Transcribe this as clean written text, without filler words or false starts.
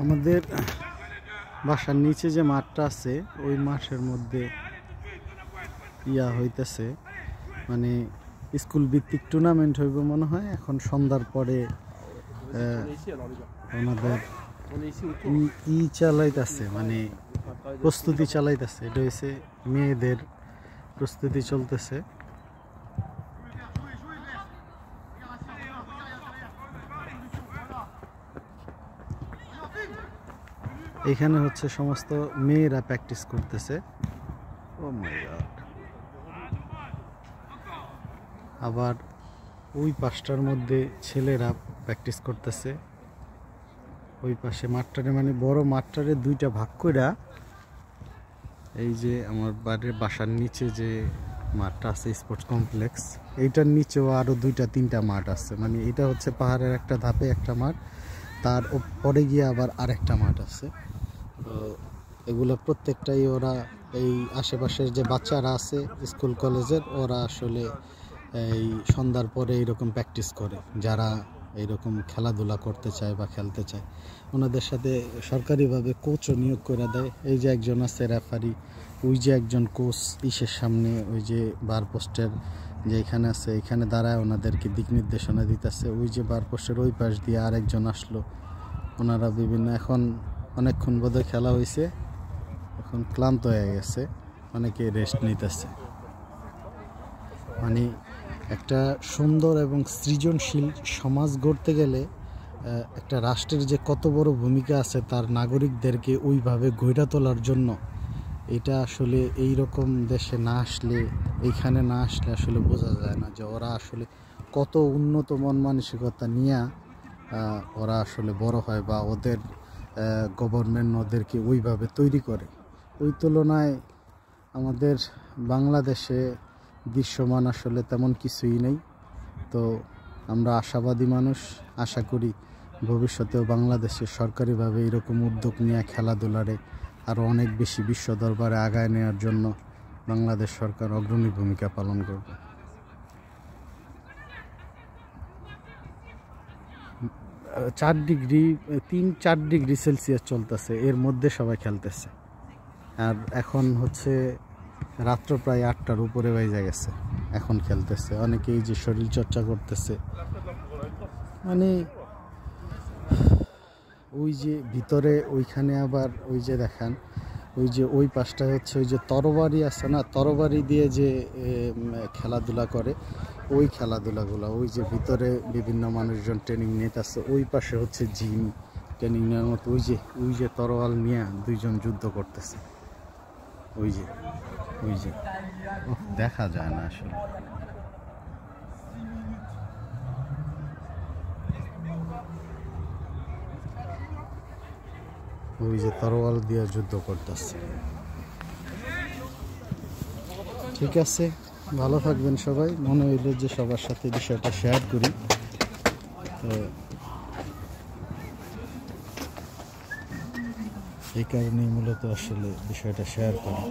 আমাদের বাসার নিচে যে মাঠটা আছে ওই মাঠের মধ্যে হইতেছে, মানে স্কুল ভিত্তিক টুর্নামেন্ট হইব মনে হয়। এখন সন্ধ্যার পরে ওনাদের চালাইতেছে, মানে প্রস্তুতি চালাইতেছে। এটা হচ্ছে মেয়েদের প্রস্তুতি চলতেছে। এখানে হচ্ছে সমস্ত মেয়েরা প্র্যাকটিস করতেছে। ও মাই গড। আবার ওই পাশটার মধ্যে ছেলেরা প্র্যাকটিস করতেছে। ওই পাশে মাঠটারে, মানে বড় মাঠটারে দুইটা ভাগ কইরা, এই যে আমার বাসার নিচে যে মাঠটা আছে স্পোর্টস কমপ্লেক্স, এইটার নিচেও আরও দুইটা তিনটা মাঠ আছে। মানে এটা হচ্ছে পাহাড়ের একটা ধাপে একটা মাঠ, তার পরে গিয়ে আবার আরেকটা মাঠ আছে। তো এগুলো প্রত্যেকটাই ওরা এই আশেপাশের যে বাচ্চারা আছে স্কুল কলেজের, ওরা আসলে এই সন্ধ্যার পরে এইরকম প্র্যাকটিস করে, যারা এইরকম খেলাধুলা করতে চায় বা খেলতে চায়। ওনাদের সাথে সরকারিভাবে কোচও নিয়োগ করে দেয়। এই যে একজন আছে রেফারি, ওই যে একজন কোচ ইসের সামনে, ওই যে বার পোস্টের যে এখানে আছে, এখানে দাঁড়ায় ওনাদেরকে দিক নির্দেশনা দিতেছে। ওই যে বার পোস্টের ওই পাশ দিয়ে আরেকজন আসলো। ওনারা বিভিন্ন, এখন অনেকক্ষণ বোধহয় খেলা হয়েছে, এখন ক্লান্ত হয়ে গেছে, অনেকে রেস্ট নিতেছে। মানে একটা সুন্দর এবং সৃজনশীল সমাজ গড়তে গেলে একটা রাষ্ট্রের যে কত বড় ভূমিকা আছে তার নাগরিকদেরকে ওইভাবে গড়ে তোলার জন্য, এটা আসলে এই রকম দেশে না আসলে, এইখানে না আসলে আসলে বোঝা যায় না যে ওরা আসলে কত উন্নত মন মানসিকতা নিয়ে ওরা আসলে বড় হয়, বা ওদের গভর্নমেন্ট ওদেরকে ওইভাবে তৈরি করে। ওই তুলনায় আমাদের বাংলাদেশে দৃশ্যমান আসলে তেমন কিছুই নেই। তো আমরা আশাবাদী মানুষ, আশা করি ভবিষ্যতেও বাংলাদেশে সরকারিভাবে এরকম উদ্যোগ নিয়ে খেলাধুলারে আরও অনেক বেশি বিশ্ব দরবারে আগায় নেওয়ার জন্য বাংলাদেশ সরকার অগ্রণী ভূমিকা পালন করবে। 3-4 ডিগ্রি সেলসিয়াস চলতেছে, এর মধ্যে সবাই খেলতেছে। আর এখন হচ্ছে রাত্র প্রায় 8টার উপরে বেজে গেছে, এখন খেলতেছে। অনেকেই যে শরীর চর্চা করতেছে, মানে ওই যে ভিতরে ওইখানে আবার ওই যে দেখান, ওই যে ওই পাশটা হচ্ছে ওই যে তরবারি আছে না, তরবারি দিয়ে যে খেলাধুলা করে, ওই খেলাধুলাগুলো ওই যে ভিতরে বিভিন্ন মানুষজন ট্রেনিং নিতেছে। ওই পাশে হচ্ছে জিম ট্রেনিং নেওয়ার মতো, ওই যে তরোয়াল নিয়ে দুইজন যুদ্ধ করতেছে। ওই যে দেখা যায় না আসলে। ওই যে তরোয়াল দিয়ে যুদ্ধ করতেছে। ঠিক আছে, ভালো থাকবেন সবাই। মনে হইল যে সবার সাথে বিষয়টা শেয়ার করি, তো এই কারণেই মূলত আসলে বিষয়টা শেয়ার করি।